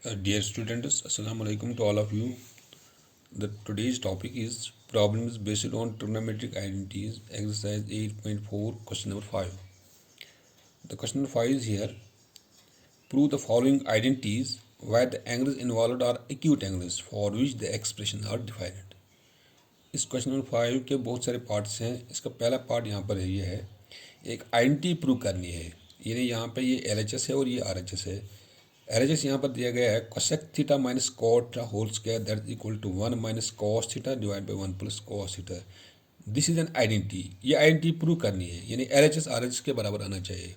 Dear students, Assalamu alaikum to all of you. Today's topic is problems based on trigonometric identities, exercise 8.4, question number 5. The question number 5 is here. Prove the following identities where the angles involved are acute angles for which the expressions are defined. इस question number 5 के बहुत सारे parts हैं. इसका पहला part यहाँ पर ये है, एक आइडेंटिटी प्रूव करनी है. यानी यहाँ पे ये LHS है और ये RHS है. LHS यहाँ पर दिया गया है cosec theta minus cot theta whole square that is equal to 1 minus cos theta divide by 1 plus cos theta. This is an identity. ये आइडेंटिटी प्रूव करनी है, यानी LHS RHS के बराबर आना चाहिए.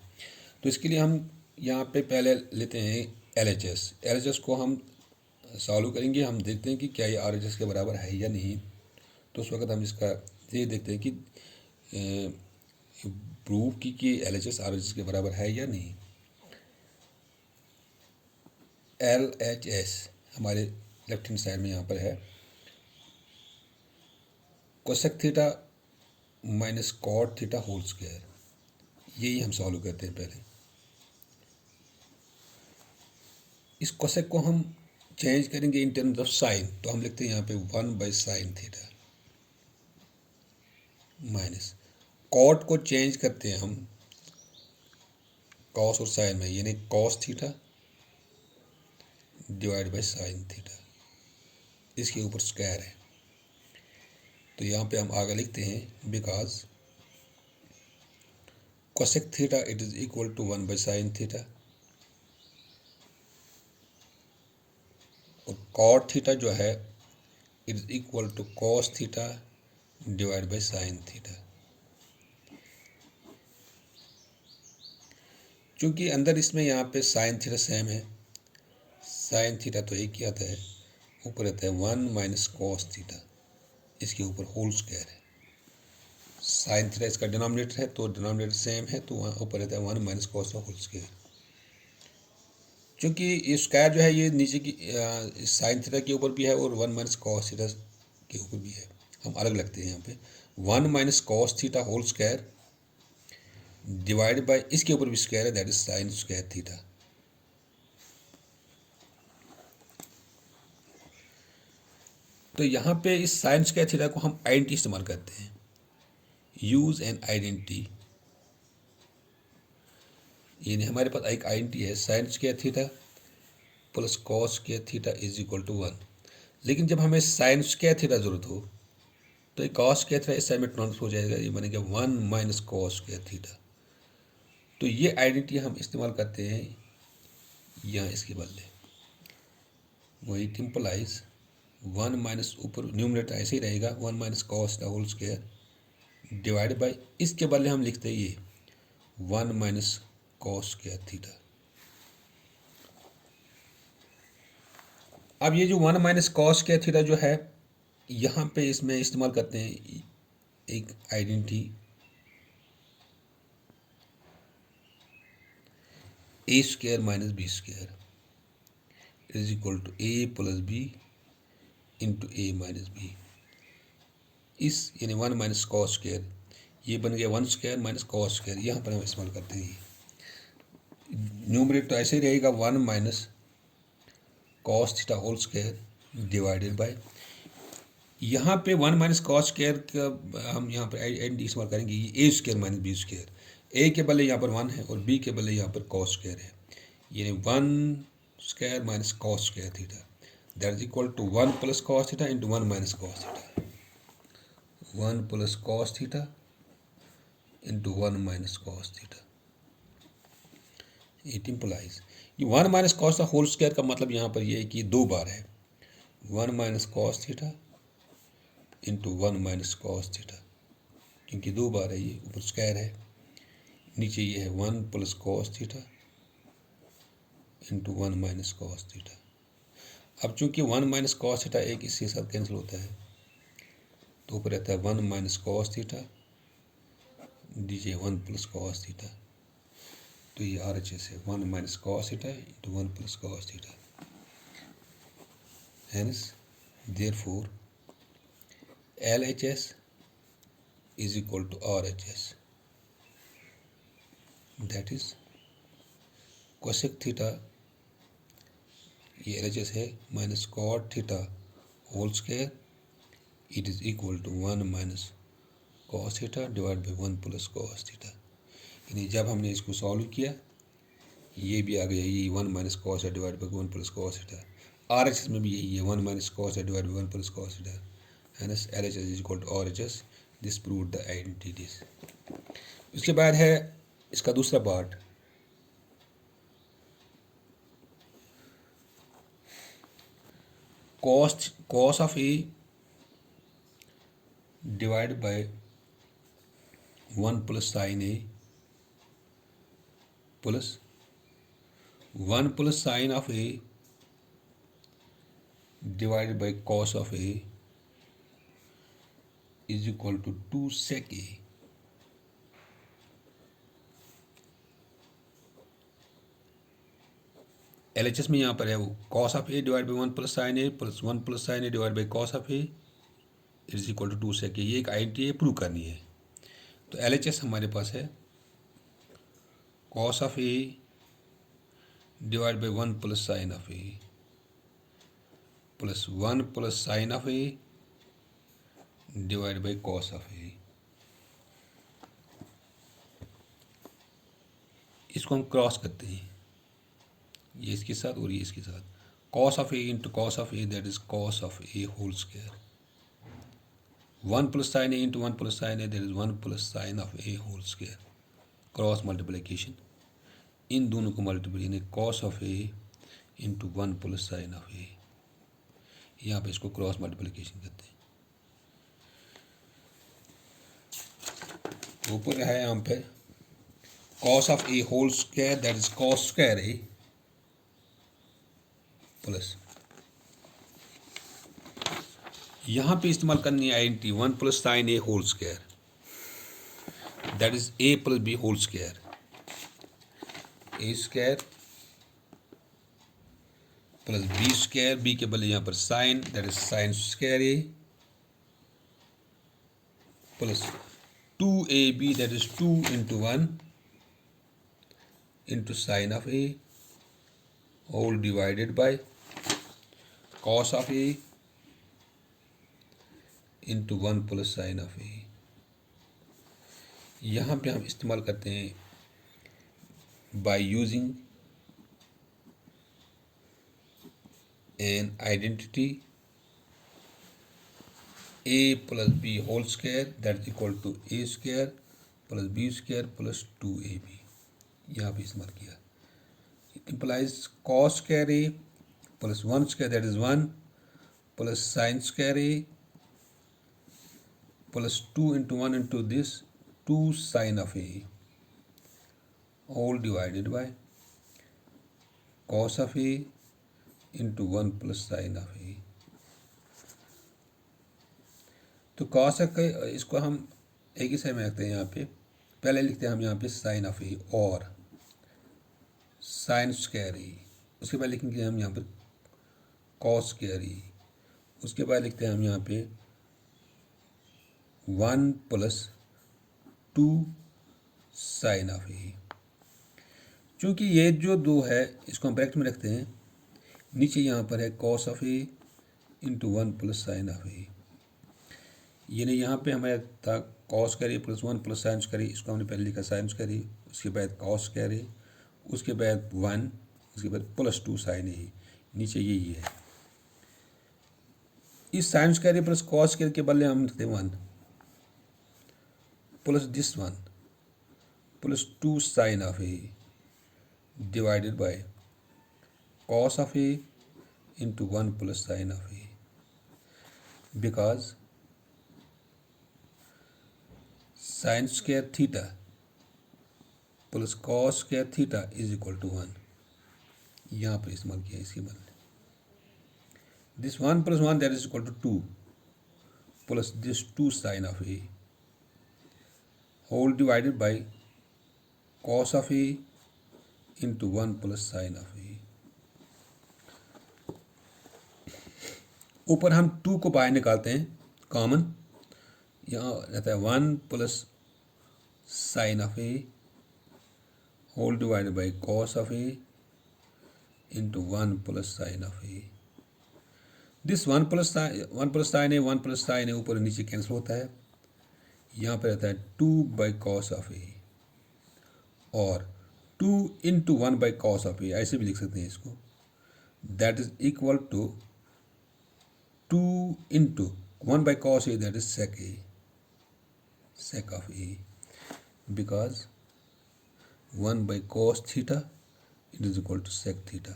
तो इसके लिए हम यहाँ पे पहले लेते हैं LHS. LHS को हम सॉल्व करेंगे. हम देखते हैं कि क्या ये RHS के बराबर है या नहीं. तो उस वक्त हम इसका ये देखते हैं कि प्रूव कि LHS RHS के बराबर है या नहीं. LHS हमारे लेफ्ट हैंड साइड में यहाँ पर है cosec theta minus cot theta whole square. यही हम सॉल्व करते हैं. पहले इस कोसेक को हम चेंज करेंगे इन टर्म्स ऑफ साइन. तो हम लिखते हैं यहाँ पे 1 by sine theta minus cot को चेंज करते हैं हम कॉस और साइन में, यानी cos theta divide by sine theta. इसके ऊपर स्क्वायर है. तो यहाँ पे हम आगे लिखते हैं because cosec theta it is equal to 1 by sine theta और कॉट थीटा जो है it is equal to cos theta divide by sine theta. चूँकि अंदर इसमें यहाँ पे साइन थीटा सेम है, साइन थीटा तो एक ही आता है, ऊपर रहता है 1 माइनस कॉस थीटा, इसके ऊपर होल स्क्वायर है. साइन थीटा इसका डिनोमिनेटर है तो डिनोमिनेटर सेम है, तो वहाँ ऊपर रहता है 1 माइनस कॉस का होल स्क्वायर. चूँकि ये स्क्वायर जो है ये नीचे की साइन थीटा के ऊपर भी है और 1 माइनस कॉस थीटा के ऊपर भी है. हम अलग लगते हैं यहाँ पे 1 minus cos theta whole square divide by इसके ऊपर भी स्क्वायर है, that is sine square theta. तो यहाँ पे इस साइन स्क्वायर थीटा को हम आइडेंटिटी इस्तेमाल करते हैं. यूज एन आइडेंटिटी, यानी हमारे पास एक आइडेंटिटी है sine square theta plus cos square theta is equal to 1. लेकिन जब हमें साइन स्क्वायर थीटा ज़रूरत हो तो ये कॉस स्क्वायर थीटा इस साइड में ट्रांसफर हो जाएगा, ये बनेगा 1 माइनस कॉस स्क्वायर थीटा. तो ये आइडेंटिटी हम इस्तेमाल करते हैं यहाँ इसके बदले. वही इम्प्लाइज 1 माइनस ऊपर न्यूमरेटर ऐसे ही रहेगा 1 minus cos the whole square divide by इसके बदले हम लिखते हैं ये 1 माइनस कॉस स्क्वायर थीटा. अब ये जो 1 माइनस कॉस स्क्वायर थीटा जो है यहाँ पे इसमें इस्तेमाल करते हैं एक identity A square minus B square is equal to A plus B into A minus B. इस यानी 1 माइनस कॉस स्क्वायर ये बन गया 1 स्क्वायर माइनस कॉस स्क्वायर. यहाँ पर हम इस्तेमाल करते हैं. न्यूमरेटर तो ऐसे ही रहेगा 1 minus cos theta whole square divided by यहाँ पे 1 माइनस कॉस स्क्वायर का हम यहाँ पर आइडेंटिटी इस्तेमाल करेंगे ए स्क्वायर माइनस बी स्क्वायर. ए के बदले यहाँ पर 1 है और बी के बदले यहाँ पर कॉस स्क्वायर है, यानी 1 square minus cos square theta that is equal to 1 plus cos theta into 1 minus cos theta. 1 plus cos theta into 1 minus cos theta. It implies ये 1 माइनस कॉस का होल स्क्वायर का मतलब यहाँ पर ये है कि 2 बार है 1 minus cos theta into 1 minus cos theta, क्योंकि 2 बार है, ये ऊपर स्क्वायर है, नीचे ये है 1 plus cos theta into 1 minus cos theta. अब चूंकि 1 माइनस कॉस थीटा एक इसके साथ कैंसिल होता है तो ऊपर रहता है 1 माइनस कॉस थीटा दीजिए 1 प्लस कॉस थीटा. तो ये RHS है 1 minus cos theta into 1 plus cos theta. Hence, therefore, LHS is equal to RHS. That is cosec theta कि LHS है minus cot theta whole square it is equal to 1 minus cos theta divide by 1 plus cos theta. यानी जब हमने इसको solve किया ये भी आ गया, ये 1 माइनस कॉस है divide by 1 plus cos theta. RHS में भी यही है, 1 माइनस कॉस है divide by 1 plus cos theta. Hence LHS is equal to RHS. This proved the identities. उसके बाद है इसका दूसरा part, cos of A divided by 1 plus sin A plus 1 plus sin of A divided by cos of A is equal to 2 sec A. LHS में यहाँ पर है वो cos of A divide by 1 plus sine A plus 1 plus sine A divide by cos of A is equal to 2 sec A। ये एक identity prove करनी है। तो LHS हमारे पास है cos of A divide by 1 plus sine of A plus 1 plus sine of A divide by cos of A। इसको हम cross करते हैं, ये इसके साथ और ये इसके साथ। cos of A into cos of A that is cos of A whole square. 1 plus sine A into 1 plus sine A that is 1 plus sine of A whole square. Cross multiplication, इन दोनों को multiply यानी cos of A into 1 plus sine of A। यहाँ पे इसको cross multiplication करते हैं। ऊपर है यहाँ पे cos of A whole square that is cos square A plus यहाँ पे इस्तेमाल करनी है identity 1 plus sine A whole square that is A plus B whole square. A square plus B square, B के बदले यहाँ पर sine that is sine square A plus 2AB that is 2 into 1 into sine of A whole divided by cos of A into 1 plus sine of A। यहाँ पे हम इस्तेमाल करते हैं by using an identity A plus B whole square that is equal to A square plus B square plus 2AB। यहाँ पे इस्तेमाल किया। It implies cos square A plus 1 square that is 1 plus sine square A plus 2 into 1 into this 2 sine of A whole divided by cos of A into 1 plus sine of A। तो cos इसको हम एक ही side में रखते हैं। यहाँ पे पहले लिखते हैं हम यहाँ पे साइन ऑफ A और साइन स्क्वायर A, उसके बाद लिखेंगे हम यहाँ पर cos स्क्वायर A, उसके बाद लिखते हैं हम यहाँ पे 1 प्लस 2 साइन ऑफ A। चूँकि ये जो दो है इसको हम ब्रैकेट में रखते हैं, नीचे यहाँ पर है cos of A into 1 plus sine of A। यानी यहाँ पे हमारे था cos square A plus 1 plus sine square A, इसको हमने पहले लिखा साइन स्क्वायर A, उसके बाद cos स्क्वायर A, उसके बाद 1, उसके बाद प्लस 2 साइन A। नीचे यही है। इस sine square A plus cos square के बदले हम लिखते हैं 1 plus this 1 plus 2 sine of A divided by cos of A into 1 plus sine of A, because sine square theta plus cos square theta is equal to 1। यहाँ पर इस्तेमाल किया इसके बदले। This 1 plus 1 that is equal to 2 plus this 2 sine of A whole divided by cos of A into 1 plus sine of A। ऊपर हम 2 को बाहर निकालते हैं कॉमन, यहाँ रहता है 1 plus sine of A whole divided by cos of A into 1 plus sine of a. दिस 1 plus sine a ऊपर और नीचे कैंसिल होता है, यहाँ पे रहता है 2 by cos of a और 2 into 1 by cos of a, ऐसे भी लिख सकते हैं इसको, that is equal to 2 into 1 by cos a, that is sec of a, because 1 by cos theta it is equal to sec theta.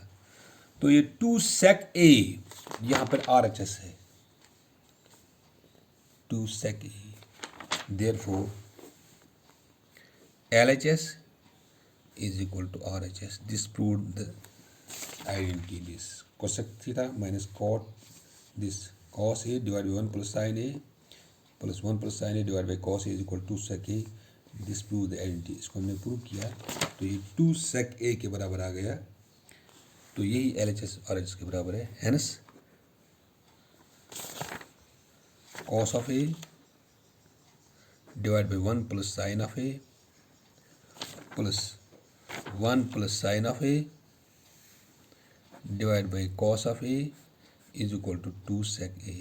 तो ये 2 sec a यहाँ पर RHS है, 2 sec a, therefore LHS is equal to RHS. This proved the identity. This cosec theta minus cot this cos a divided by 1 plus sin a plus 1 plus sin a divided by cos a is equal to 2 sec a. This proved the identity. इसको हमने prove किया तो ये 2 sec a के बराबर आ गया, तो यही LHS RHS के बराबर है. Hence cos of a divided by 1 plus sin of a plus 1 plus sin of a divided by cos of a is equal to 2 sec a.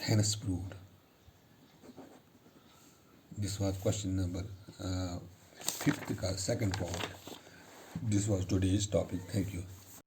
Hence proved. This was question number 5th का second part. This was today's topic. Thank you.